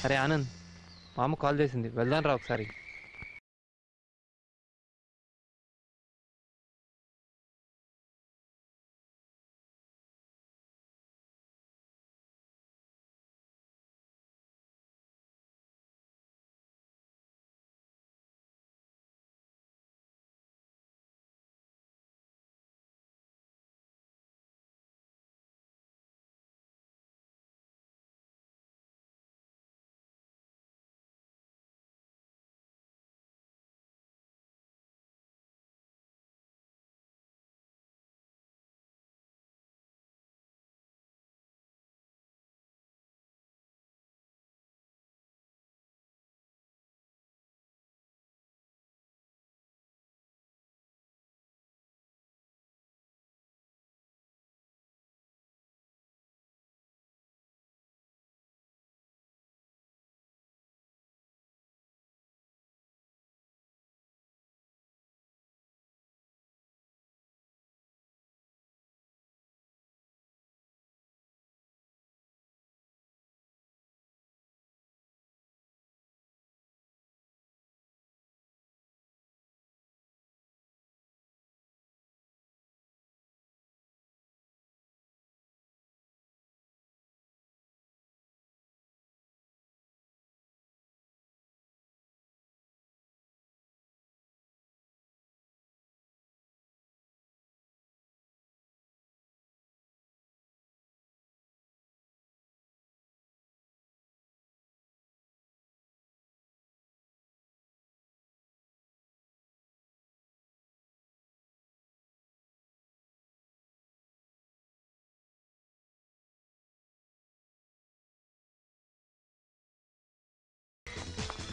అరే ఆనంద్, మా అమ్మ కాల్ చేసింది, వెళ్దాం రా ఒకసారి.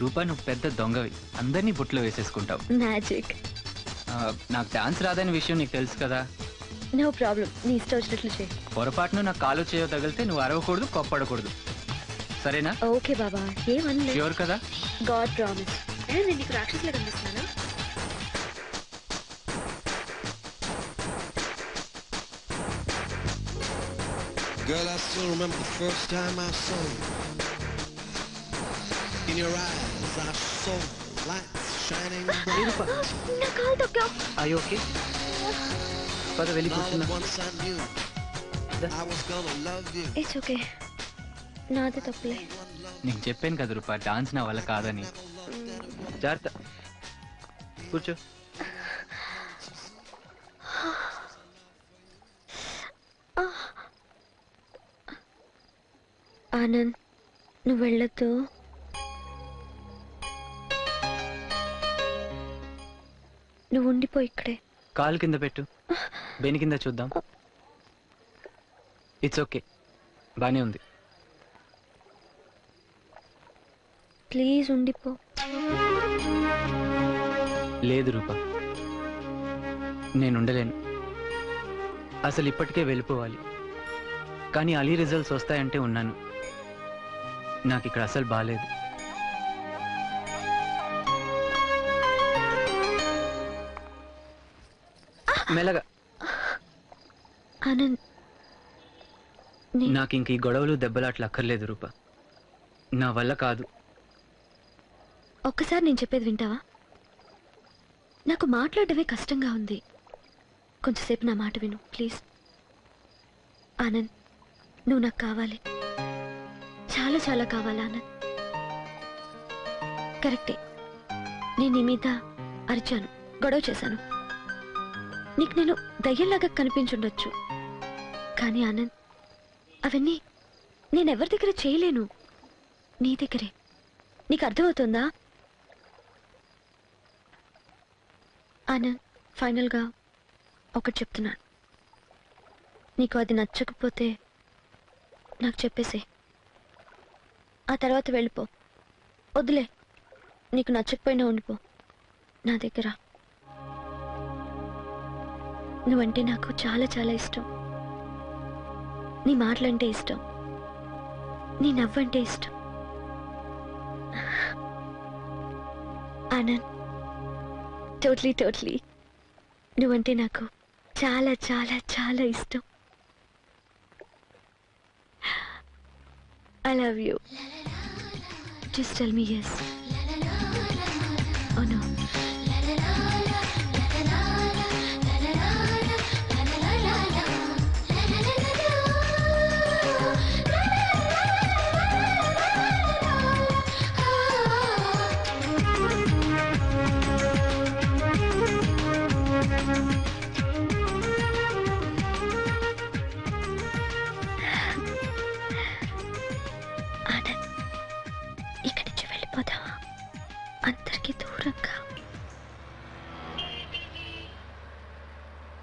రూపా, నువ్వు పెద్ద దొంగవి, అందరినీ బుట్లో వేసేసుకుంటావు. మ్యాజిక్. నాకు డాన్స్ రాదనే విషయం నీకు తెలుసు కదా. నో ప్రాబ్లం, నీ ఇష్టం వచ్చినట్లు చేయి. పొరపాటును నాకు కాలు చేయో తగిలితే నువ్వు అరవకూడదు, కొప్పడకూడదు, సరేనా? ఓకే బాబా, ఏమన్నా ష్యూర్ కదా? God promise. నేను నీకు రాక్షసులా కనిపిస్తున్నానా? Girl, I still remember the first time I saw you. In your eyes, I saw lights shining bright. నా కాలు తొక్కావు. Are you okay? పద వెళ్ళి కూర్చున్నా. Once I knew I was gonna love you. It's okay, నాది తప్పులే. నీకు చెప్పాను కదా రూపా, డాన్స్ నా వల్ల కాదని. జాగ్రత్త, కూర్చో. ఆనంద్, నువ్వు వెళ్ళొద్దు. నువ్వు ఉండిపో ఇక్కడే. కాలు కింద పెట్టు, బెని కింద చూద్దాం. ఇట్స్ ఓకే, బానే ఉంది. ప్లీజ్ ఉండిపో. లేదు రూపా, నేను ఉండలేను. అసలు ఇప్పటికే వెళ్ళిపోవాలి, కానీ అలీ రిజల్ట్స్ వస్తాయంటే ఉన్నాను. నాకు ఇక్కడ అసలు బాలేదు. మెల్లగా. ఆనంద్, నాకు ఇంక ఈ గొడవలు దెబ్బలాట్లు అక్కర్లేదు రూపా, నా వల్ల కాదు. ఒక్కసారి నేను చెప్పేది వింటావా? నాకు మాట్లాడటమే కష్టంగా ఉంది, కొంచెంసేపు నా మాట విను ప్లీజ్. ఆనంద్, నువ్వు నాకు కావాలి, చాలా చాలా కావాలి ఆనంద్. కరెక్టే, నేను నీ మీద అరిచాను, గొడవ చేశాను, నీకు నేను దయ్యంలాగా కనిపించుండొచ్చు. కానీ ఆనంద్, అవన్నీ నేనెవరి దగ్గర చేయలేను, నీ దగ్గరే. నీకు అర్థమవుతుందా? ఆనంద్, ఫైనల్గా ఒకటి చెప్తున్నాను, నీకు అది నచ్చకపోతే నాకు చెప్పేసే, ఆ తర్వాత వెళ్ళిపో. వద్దులే, నీకు నచ్చకపోయినా ఉండిపో నా దగ్గర. నువ్వంటే నాకు చాలా చాలా ఇష్టం, నీ మాటలంటే ఇష్టం, నీ నవ్వంటే ఇష్టం. ఆనంద్, టోట్లీ టోట్లీ నువ్వంటే నాకు చాలా చాలా చాలా ఇష్టం. I love you. Just tell me yes. Oh no. Anand, ఇక్కడి నుంచి వెళ్ళిపోతావా? అందరికీ దూరంగా.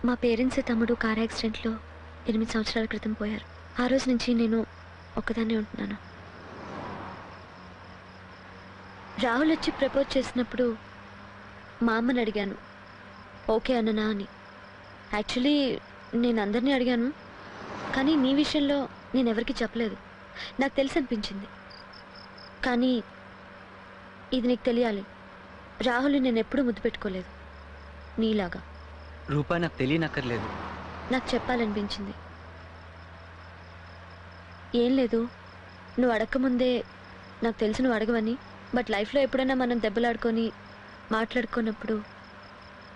మా పేరెంట్స్ తమ్ముడు కార్ యాక్సిడెంట్లో 8 సంవత్సరాల క్రితం పోయారు. ఆ రోజు నుంచి నేను ఒక్కదాన్నే ఉంటున్నాను. రాహుల్ వచ్చి ప్రపోజ్ చేసినప్పుడు మా అమ్మని అడిగాను, ఓకే అన్ననా అని. యాక్చువల్లీ నేను అందరినీ అడిగాను, కానీ నీ విషయంలో నేను ఎవరికి చెప్పలేదు. నాకు తెలిసి అనిపించింది. కానీ ఇది నీకు తెలియాలి, రాహుల్ నేను ఎప్పుడూ ముద్దు పెట్టుకోలేదు నీలాగా. రూపా, నాకు తెలియనక్కర్లేదు. నాకు చెప్పాలనిపించింది. ఏం లేదు, నువ్వు అడగకముందే నాకు తెలుసు నువ్వు అడగవని. బట్ లైఫ్లో ఎప్పుడైనా మనం దెబ్బలాడుకొని మాట్లాడుకున్నప్పుడు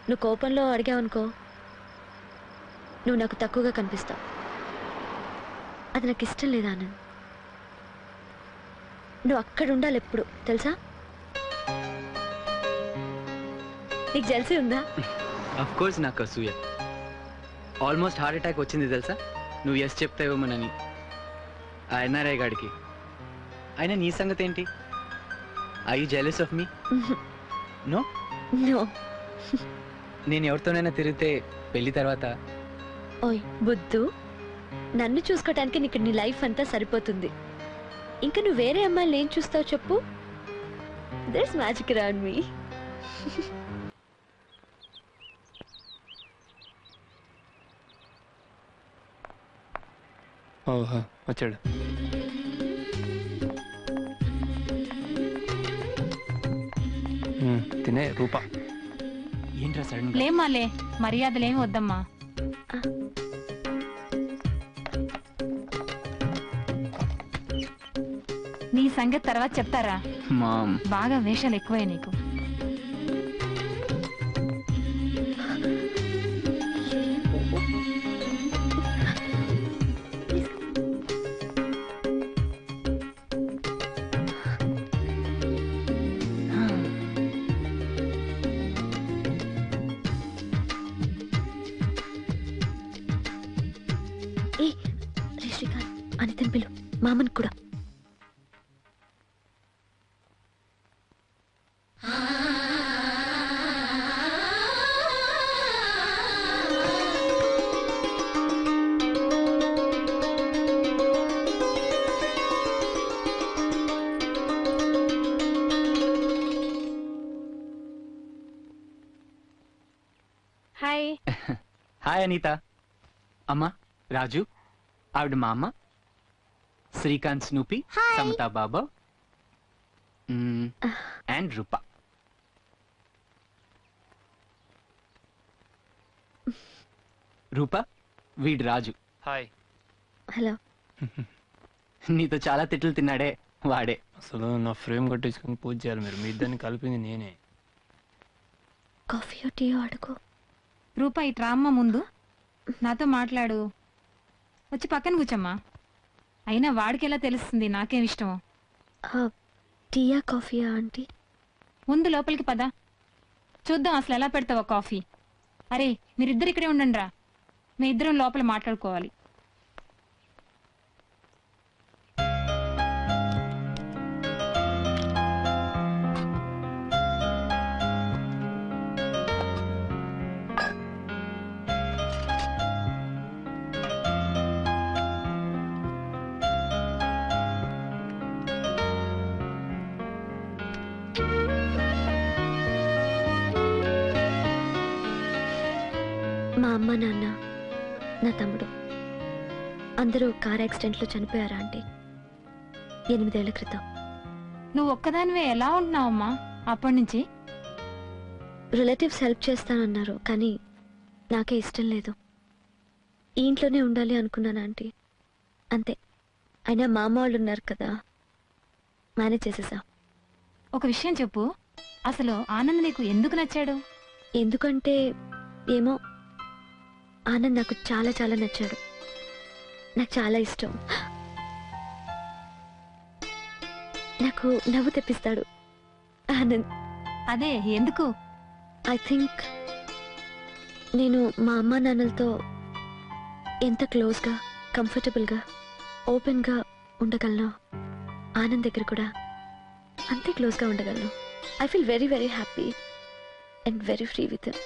నువ్వు కోపంలో అడిగావనుకో, నువ్వు నాకు తక్కువగా కనిపిస్తావు. అది నాకు ఇష్టం లేదా ఆనంద్. నువ్వు అక్కడ ఉండాలి ఎప్పుడు, తెలుసా? నీకు జెల్సీ ఉందా? అఫ్ కోర్స్ నాకు అసూయ. ఆల్మోస్ట్ హార్ట్ అటాక్ వచ్చింది తెలుసా, నువ్వు ఎస్ చెప్తావేమోనని ఆ ఎన్ఆర్ఐ గాడికి. అయినా నీ సంగతి ఏంటి? I you jealous of me? No no. నేను ఎవరితోనైనా తిరిగితే పెళ్లి తర్వాత ఓయ్ బుద్ధు, నన్ను చూసుకోవటానికి నీకు నీ లైఫ్ అంతా సరిపోతుంది. ఇంకా నువ్వు వేరే అమ్మాయిని ఏం చూస్తావు చెప్పు? There's magic around me. ఓహో వచ్చాడు. తినే రూపా. ఏంట్రా సడన్ లేమ్మాలే, మర్యాదలేమి వద్దమ్మా. నీ సంగతి తర్వాత చెప్తారా. మామ్, బాగా వేషాలు ఎక్కువే నీకు. ఏ రే శ్రీకాంత్, అనితని పిలు, మామని కూడా. హాయ్. హాయ్ అనిత. అమ్మా రాజు, ఆవిడ మా అమ్మ. శ్రీకాంత్, స్నూపి, సమతా బాబా అండ్ రూపా. రూపా, వీడు రాజు. హాయ్. హలో. నీతో చాలా తిట్లు తిన్నాడే వాడే. అసలు నా ఫ్రేమ్ కట్టించుకుని పూజ చేయాలి మీరు. మీ ఇద్దరిని కలిపింది నేనే. కాఫీ టీయో అడుగు. రూపా ఇట్రా అమ్మ, ముందు నాతో మాట్లాడు. వచ్చి పక్కన కూర్చోమ్మా. అయినా వాడికి ఎలా తెలుస్తుంది నాకేం ఇష్టమో. టీయా కాఫీయా ఆంటీ? ముందు లోపలికి పద, చూద్దాం అసలు ఎలా పెడతావో కాఫీ. అరే మీరిద్దరు ఇక్కడే ఉండండి రా, మీ ఇద్దరం లోపల మాట్లాడుకోవాలి. మా అమ్మ, నాన్న, నా తమ్ముడు అందరూ కార్ యాక్సిడెంట్లో చనిపోయారా ఆంటీ? 8 ఏళ్ల క్రితం. నువ్వు ఒక్కదానివే ఎలా ఉంటున్నావమ్మా అప్పటి నుంచి? రిలేటివ్స్ హెల్ప్ చేస్తానన్నారు, కానీ నాకే ఇష్టం లేదు. ఈ ఇంట్లోనే ఉండాలి అనుకున్నాను ఆంటీ, అంతే. అయినా మా అమ్మ వాళ్ళు ఉన్నారు కదా, మేనేజ్ చేసేసా. ఒక విషయం చెప్పు, అసలు ఆనంద్ నీకు ఎందుకు నచ్చాడు? ఎందుకంటే ఏమో ఆనంద్ నాకు చాలా చాలా నచ్చాడు. నాకు చాలా ఇష్టం. నాకు నవ్వు తెప్పిస్తాడు ఆనంద్. అదే ఎందుకు? ఐ థింక్ నేను మా అమ్మా నాన్నలతో ఎంత క్లోజ్గా, కంఫర్టబుల్గా, ఓపెన్గా ఉండగలను, ఆనంద్ దగ్గర కూడా అంతే క్లోజ్గా ఉండగలను. I feel very very happy and very free with him.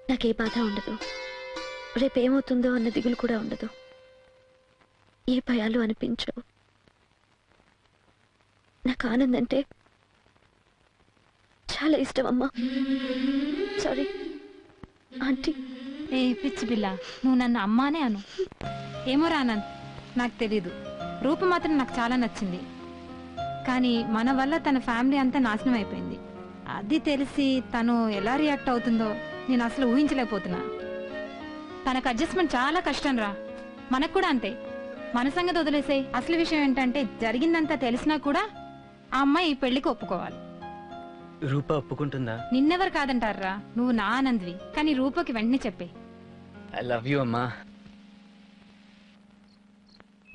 నాకే బాధ ఉండదు, రేపేమవుతుందో అన్న దిగులు కూడా ఉండదు, ఏ భయాలు అనిపించవు. నాకు ఆనంద్ అంటే చాలా ఇష్టం అమ్మా. Sorry aunty. ఏ పిచ్చి పిల్ల, నువ్వు నన్ను అమ్మానే అను. ఏమో ఆనంద్, నాకు తెలీదు. రూప మాత్రం నాకు చాలా నచ్చింది, కానీ మన వల్ల తన ఫ్యామిలీ అంతా నాశనం అయిపోయింది. అది తెలిసి తను ఎలా రియాక్ట్ అవుతుందో నేను అసలు ఊహించలేకపోతున్నా. తనకు అడ్జస్ట్మెంట్ చాలా కష్టం రా. మనకు కూడా అంతే. మన సంగతి వదిలేసే, అసలు విషయం ఏంటంటే జరిగిందంతా తెలిసినా కూడా ఆ అమ్మాయి ఈ పెళ్లికి ఒప్పుకోవాలి. రూప ఒప్పుకుంటుందా? నిన్నెవరు కాదంటారా? నువ్వు నా ఆనంద్వి, కానీ రూపకి వెంటనే చెప్పే. ఐ లవ్ యూ అమ్మా.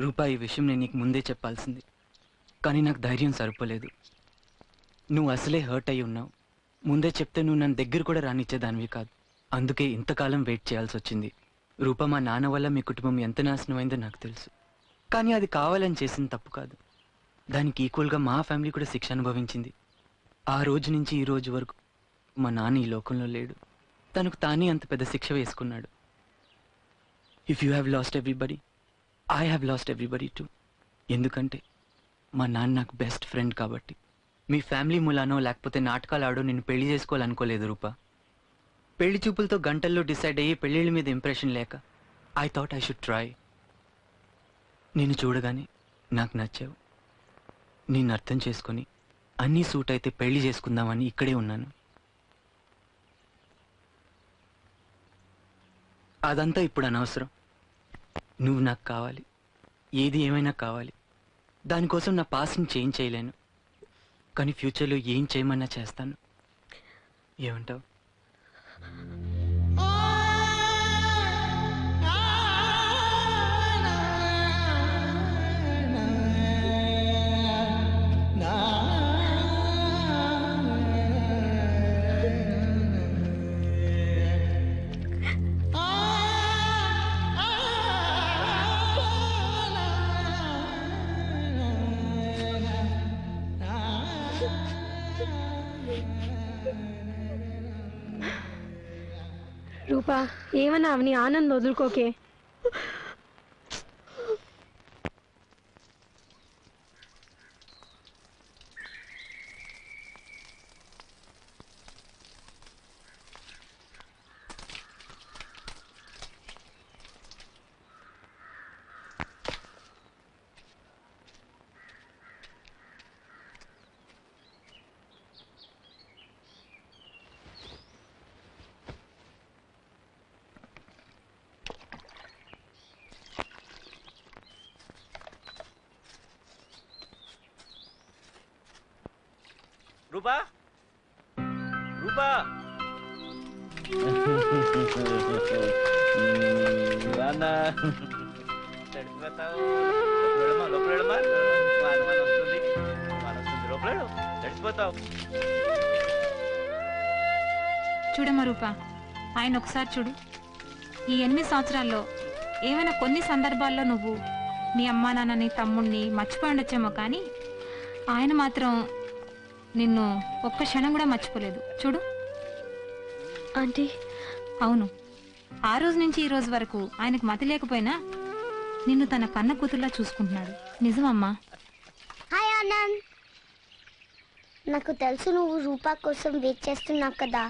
రూపా, ఈ విషయం నేను నీకు ముందే చెప్పాల్సింది, కానీ నాకు ధైర్యం సరిపోలేదు. నువ్వు అసలే హర్ట్ అయి ఉన్నావు. ముందే చెప్తే నువ్వు నన్ను దగ్గర కూడా రానిచ్చేదానివి కాదు. అందుకే ఇంతకాలం వెయిట్ చేయాల్సి వచ్చింది. రూప, మా నాన్న వల్ల మీ కుటుంబం ఎంత నాశనమైందో నాకు తెలుసు, కానీ అది కావాలని చేసిన తప్పు కాదు. దానికి ఈక్వల్గా మా ఫ్యామిలీ కూడా శిక్ష అనుభవించింది. ఆ రోజు నుంచి ఈ రోజు వరకు మా నాన్న ఈ లోకంలో లేడు. తనకు తానే అంత పెద్ద శిక్ష వేసుకున్నాడు. If you have lost everybody, I have lost everybody two. ఎందుకంటే మా నాన్న నాకు బెస్ట్ ఫ్రెండ్ కాబట్టి. మీ ఫ్యామిలీ మూలానో లేకపోతే నాటకాలు ఆడో నేను పెళ్లి చేసుకోవాలనుకోలేదు రూపా. పెళ్లి చూపులతో గంటల్లో డిసైడ్ అయ్యి పెళ్ళిళ్ళ మీద ఇంప్రెషన్ లేక I thought I should try. నేను చూడగానే నాకు నచ్చావు. నేను అర్థం చేసుకొని అన్నీ సూట్ అయితే పెళ్లి చేసుకుందామని ఇక్కడే ఉన్నాను. అదంతా ఇప్పుడు అనవసరం. నువ్వు నాకు కావాలి, ఏది ఏమైనా కావాలి. దానికోసం నా పాస్ట్ని చేంజ్ చేయలేను, కానీ ఫ్యూచర్లో ఏం చేయమన్నా చేస్తాను. ఏమంటావు? రూపా, ఏమన్నా అవని ఆనంద్ వదులుకోకే. రూపా, రూపా, తడిసిపోతావు. లోపలమ్మా, వస్తుంది లోపల తడిసిపోతావు. చూడమ్మా రూప, ఆయన ఒకసారి చూడు. ఈ 8 సంవత్సరాల్లో ఏమైనా కొన్ని సందర్భాల్లో నువ్వు మీ అమ్మా నాన్నని, తమ్ముడిని మర్చిపోయి ఉండొచ్చేమో, కానీ ఆయన మాత్రం నిన్ను ఒక్క క్షణం కూడా మర్చిపోలేదు. చూడు ఆంటీ. అవును, ఆ రోజు నుంచి ఈ రోజు వరకు ఆయనకు మతి లేకపోయినా నిన్ను తన కన్న కూతుర్లా చూసుకుంటున్నాడు. నిజమమ్మా? హాయ్ ఆనంద్, నాకు తెలుసు నువ్వు రూపా కోసం వెయిట్ చేస్తున్నావు కదా.